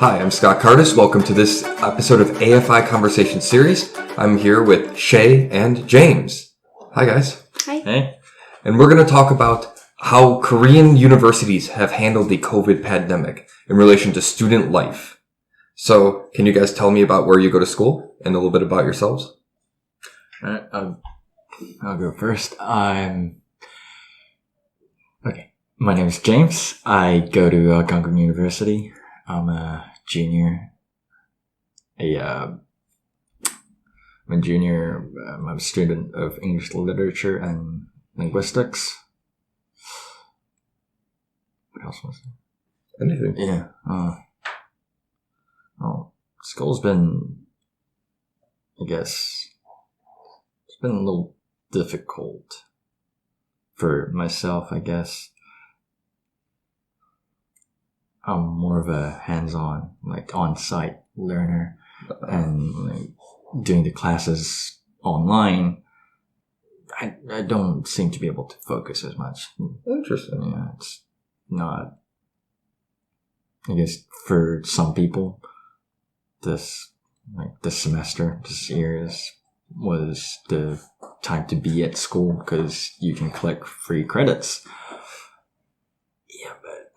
Hi, I'm Scott Cardis. Welcome to this episode of AFI Conversation Series. I'm here with Shay and James. Hi, guys. Hi. Hey. And we're going to talk about how Korean universities have handled the COVID pandemic in relation to student life. So, can you guys tell me about where you go to school and a little bit about yourselves? I'll go first. Okay. My name is James. I go to Gangwon University. I'm a junior. I'm a student of English literature and linguistics. What else was there? Anything. Yeah. School's been, I guess, it's been a little difficult for myself, I guess. I'm more of a hands-on, like on-site learner, and like, doing the classes online, I don't seem to be able to focus as much. Interesting. Yeah, it's not, I guess for some people, this year was the time to be at school because you can collect free credits. Yeah, but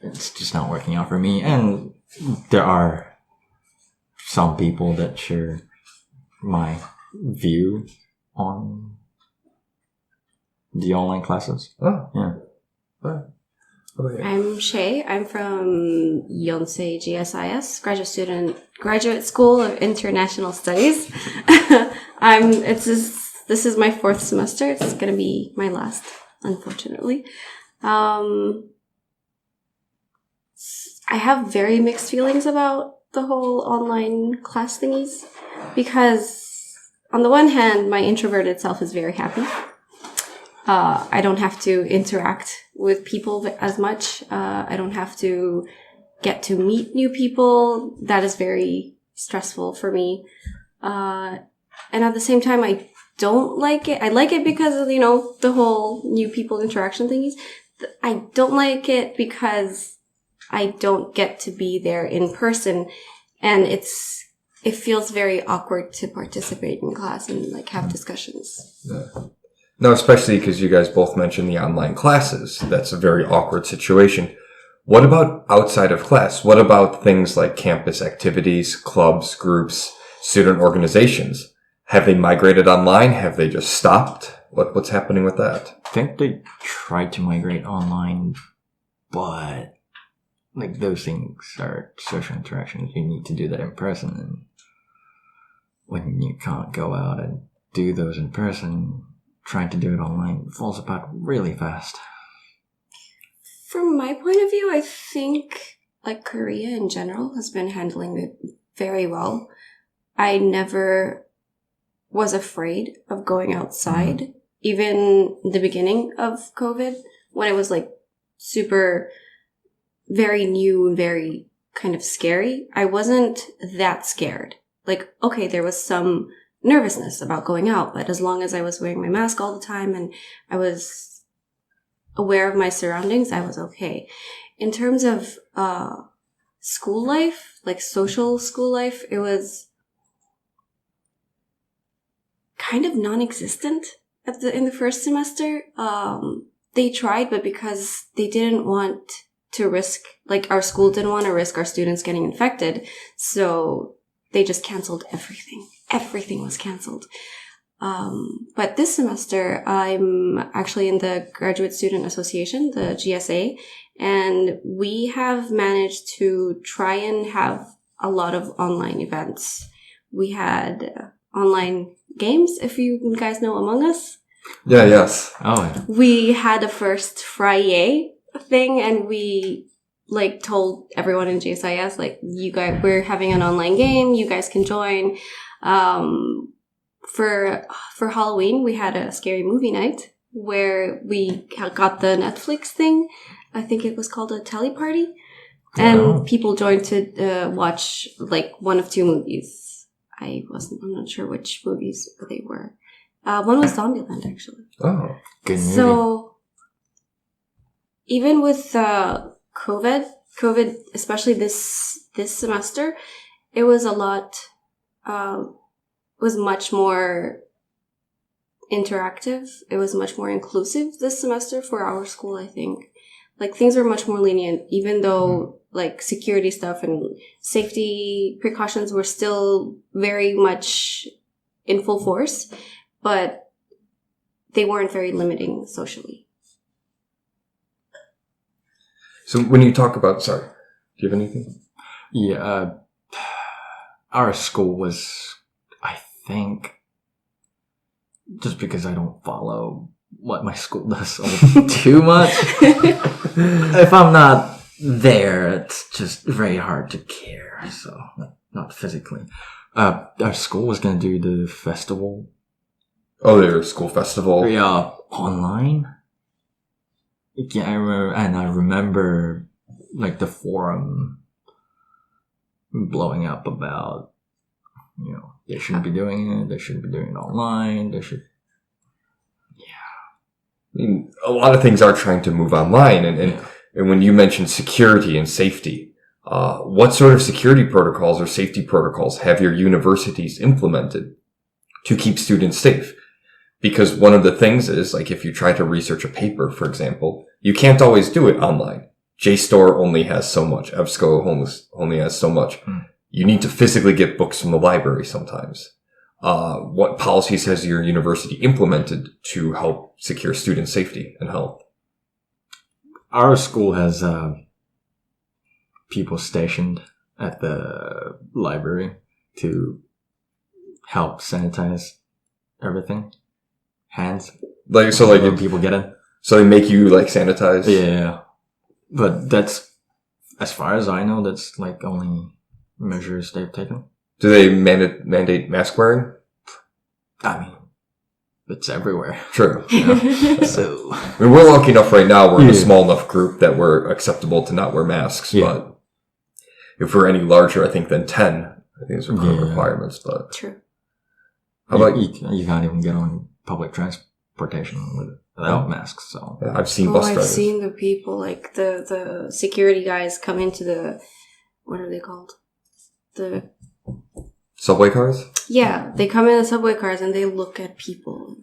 it's just not working out for me. And there are some people that share my view on the online classes. Oh, yeah. I'm Shay. I'm from Yonsei GSIS, Graduate School of International Studies. This is my fourth semester. It's going to be my last, unfortunately. I have very mixed feelings about the whole online class thingies because on the one hand, my introverted self is very happy. I don't have to interact with people as much. I don't have to get to meet new people. That is very stressful for me. And at the same time, I don't like it. I like it because of, the whole new people interaction thingies. I don't like it because I don't get to be there in person, and it feels very awkward to participate in class and have discussions. Yeah. No, especially because you guys both mentioned the online classes. That's a very awkward situation. What about outside of class? What about things like campus activities, clubs, groups, student organizations? Have they migrated online? Have they just stopped? What's happening with that? I think they tried to migrate online, but those things are social interactions. You need to do that in person, and when you can't go out and do those in person, trying to do it online falls apart really fast. From my point of view, I think Korea in general has been handling it very well. I never was afraid of going outside, even the beginning of COVID, when it was super very new and very kind of scary. I wasn't that scared. Okay, there was some nervousness about going out, but as long as I was wearing my mask all the time and I was aware of my surroundings, I was okay. In terms of school life, social school life, it was kind of non-existent in the first semester. They tried, but because they didn't want to risk, our school didn't want to risk our students getting infected, so they just canceled everything. Everything was canceled. But this semester, I'm actually in the Graduate Student Association, the GSA, and we have managed to try and have a lot of online events. We had online games, if you guys know Among Us. Yeah, yes. Oh, yeah. We had a first Friday thing, and we told everyone in GSIS, you guys, we're having an online game, you guys can join. For Halloween, we had a scary movie night where we got the Netflix thing. I think it was called a tele party, and people joined to watch one of two movies. I'm not sure which movies they were. One was Zombieland, actually. Oh, good movie. So even with COVID, COVID, especially this semester, it was a lot, was much more interactive. It was much more inclusive this semester for our school, I think. Like, things were much more lenient, even though, like, security stuff and safety precautions were still very much in full force, but they weren't very limiting socially. So when you talk about, sorry, do you have anything? Yeah, our school was, I think, just because I don't follow what my school does too much. If I'm not there, it's just very hard to care. So, not physically. Our school was gonna do the festival. Oh, their school festival. Yeah, online. Yeah, I remember like the forum blowing up about, they shouldn't be doing it. They shouldn't be doing it online. They should. I mean, a lot of things are trying to move online, and when you mentioned security and safety, what sort of security protocols or safety protocols have your universities implemented to keep students safe? Because one of the things is, like, if you try to research a paper, for example, you can't always do it online. JSTOR only has so much. EBSCO only has so much. You need to physically get books from the library sometimes. What policies has your university implemented to help secure student safety and health? Our school has people stationed at the library to help sanitize everything. Hands. When people get in. So they make you, like, sanitize? Yeah. But that's, as far as I know, that's like only measures they've taken. Do they mandate mask wearing? I mean, it's everywhere. True. Yeah. So, I mean, we're lucky enough right now. We're in a small enough group that we're acceptable to not wear masks. Yeah. But if we're any larger, I think, than 10, I think it's requirements. But true. How about you can't even get on public transportation without masks. So yeah, I've seen bus drivers. I've seen the people, like the security guys come into the, what are they called? The subway cars? Yeah, they come in the subway cars and they look at people.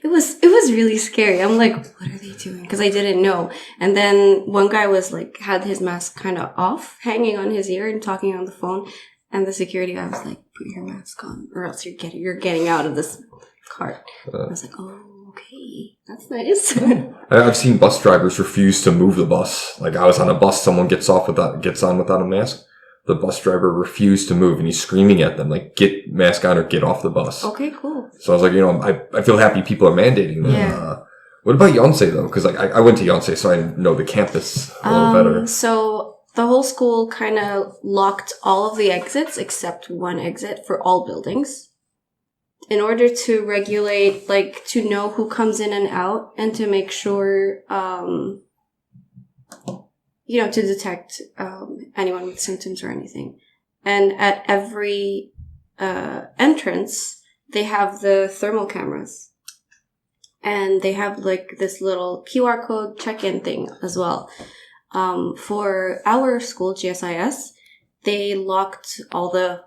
It was really scary. I'm like, what are they doing? Because I didn't know. And then one guy was like, had his mask kind of off, hanging on his ear and talking on the phone. And the security guy was like, put your mask on or else you're getting out of this cart. I was like, oh, okay, that's nice. I've seen bus drivers refuse to move the bus. Like, I was on a bus, someone gets on without a mask. The bus driver refused to move, and he's screaming at them, like, get mask on or get off the bus. Okay, cool. So I was like, I feel happy people are mandating that. Yeah. What about Yonsei, though? Because, like, I went to Yonsei, so I know the campus a little better. So the whole school kind of locked all of the exits except one exit for all buildings in order to regulate, like, to know who comes in and out and to make sure, to detect anyone with symptoms or anything. And at every entrance, they have the thermal cameras. And they have, like, this little QR code check-in thing as well. For our school, GSIS, they locked all the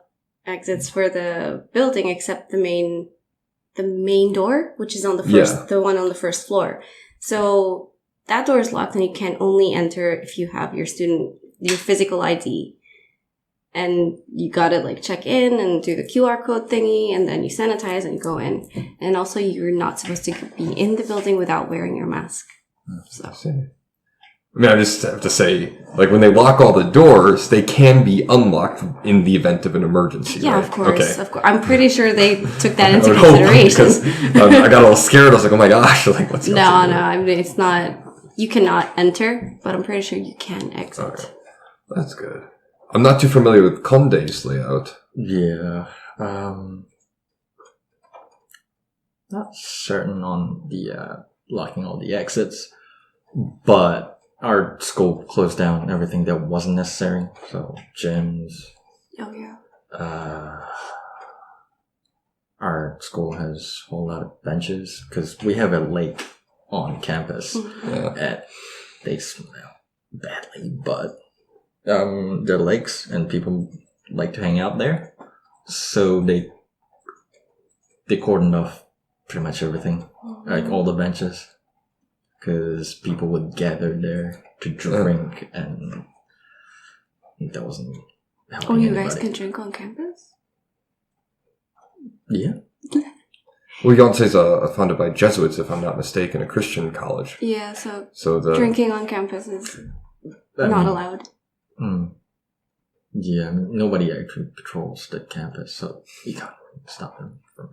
exits for the building except the main door, which is on the one on the first floor. So that door is locked and you can only enter if you have your physical ID. And you gotta, like, check in and do the QR code thingy and then you sanitize and go in. And also you're not supposed to be in the building without wearing your mask. So. I mean, I just have to say, like, when they lock all the doors, they can be unlocked in the event of an emergency. Yeah, right? of course. Okay. Of course. I'm pretty sure they took that into consideration. I got a little scared. I was like, oh my gosh. Like, what's No. I mean, it's not, you cannot enter, but I'm pretty sure you can exit. Okay. That's good. I'm not too familiar with Conde's layout. Yeah. Not certain on the locking all the exits, but our school closed down everything that wasn't necessary. So gyms. Oh yeah. Our school has a whole lot of benches because we have a lake on campus. Mm-hmm. And they smell badly, but There are lakes and people like to hang out there. So they cordoned off pretty much everything, like all the benches, because people would gather there to drink, and that wasn't helping you anybody. guys can drink on campus? Yeah. Well, Yonsei's founded by Jesuits, if I'm not mistaken, a Christian college. Yeah, so the drinking on campus is not allowed. Yeah, nobody actually patrols the campus, so you can't stop them from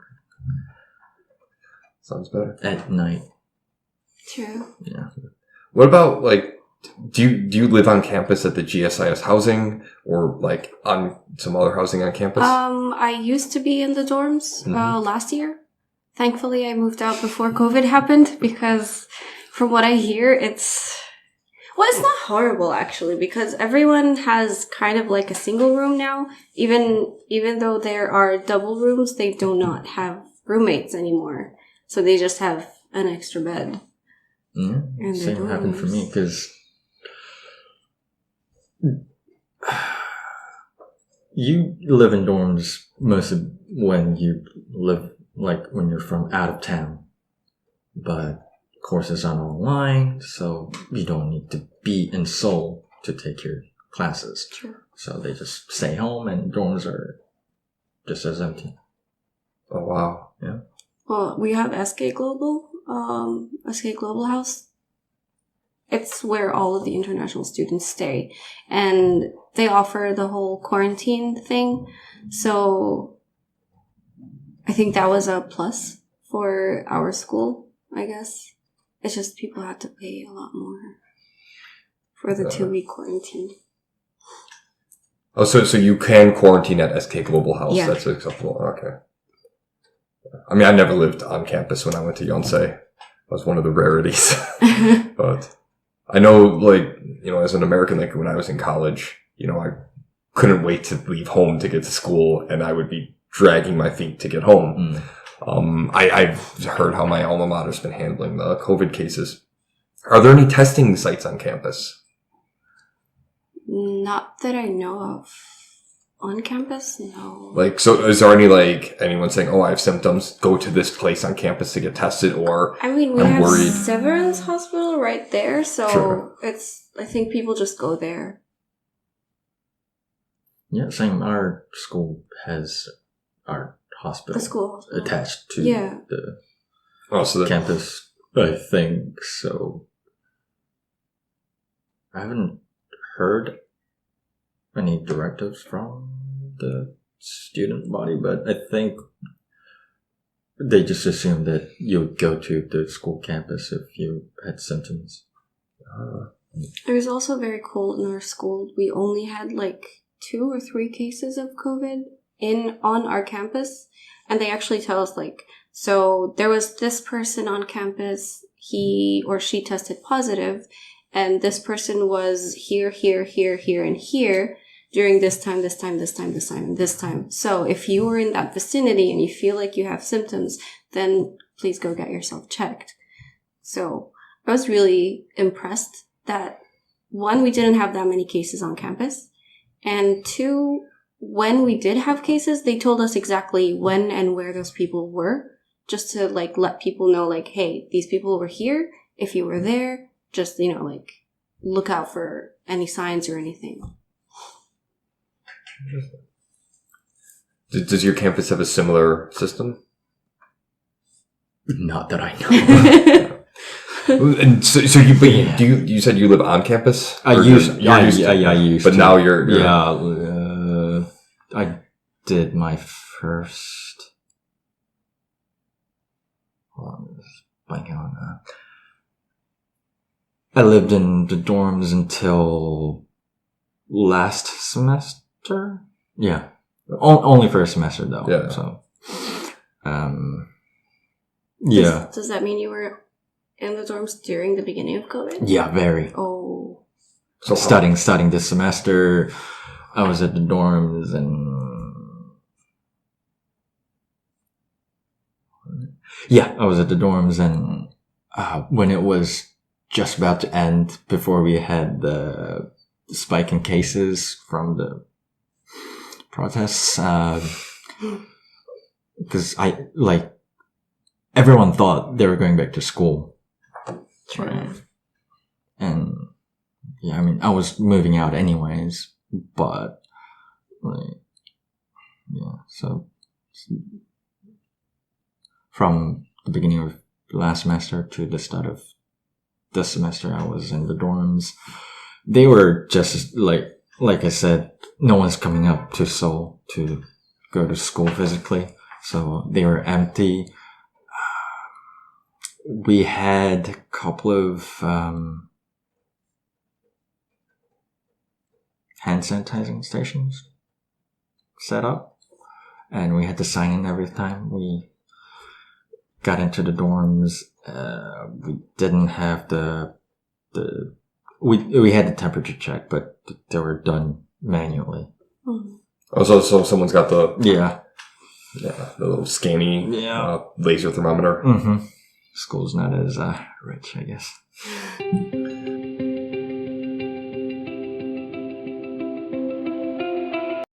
sounds better at night. True. Yeah. What about like? Do you live on campus at the GSIS housing or like on some other housing on campus? I used to be in the dorms last year. Thankfully, I moved out before COVID happened because from what I hear, it's not horrible actually because everyone has kind of like a single room now. Even though there are double rooms, they do not have roommates anymore. So they just have an extra bed. Yeah, same happened for me because you live in dorms most of when you live, like when you're from out of town, but courses are online, so you don't need to be in Seoul to take your classes. Sure. So they just stay home and dorms are just as empty. Oh, wow. Yeah. Well, we have SK Global House. It's where all of the international students stay. And they offer the whole quarantine thing. So I think that was a plus for our school, I guess. It's just people had to pay a lot more for the 2-week quarantine. Oh, so you can quarantine at SK Global House. Yeah. That's acceptable. Okay. I mean, I never lived on campus when I went to Yonsei. I was one of the rarities. But I know, like, as an American, like when I was in college, I couldn't wait to leave home to get to school, and I would be dragging my feet to get home. I've heard how my alma mater's been handling the COVID cases. Are there any testing sites on campus? Not that I know of. On campus? No. Like, so is there any, like, anyone saying, oh, I have symptoms, go to this place on campus to get tested, or I mean, we I'm have worried. Severance Hospital right there, so Sure. I think people just go there. Yeah, same. Our school has our hospital, The school attached to so campus, I think. So I haven't heard any directives from the student body, but I think they just assumed that you would go to the school campus if you had symptoms. It was also very cool in our school. We only had like 2 or 3 cases of COVID on our campus, and they actually tell us like, so there was this person on campus, he or she tested positive, and this person was here, and here during this time, and this time. So if you were in that vicinity and you feel like you have symptoms, then please go get yourself checked. So I was really impressed that 1, we didn't have that many cases on campus, and 2, when we did have cases, they told us exactly when and where those people were, just to like let people know like, hey, these people were here. If you were there, just, like look out for any signs or anything. Does your campus have a similar system? Not that I know. And so you said you live on campus? I used to. But now you're I did my first. Hold on, just blanking on that. I lived in the dorms until last semester. Yeah, only for a semester though. Yeah. So, yeah. Does that mean you were in the dorms during the beginning of COVID? Yeah, very. Oh. So studying this semester, I was at the dorms and I was at the dorms and when it was just about to end, before we had the spike in cases from the protests. Because everyone thought they were going back to school. True. Right? And yeah, I mean, I was moving out anyways, but so from the beginning of last semester to the start of this semester, I was in the dorms. They were just like I said, no one's coming up to Seoul to go to school physically, so they were empty. We had a couple of hand sanitizing stations set up, and we had to sign in every time we got into the dorms. We didn't have we had the temperature check, but they were done manually. Oh, so someone's got the the little scanny laser thermometer. School's not as rich, I guess.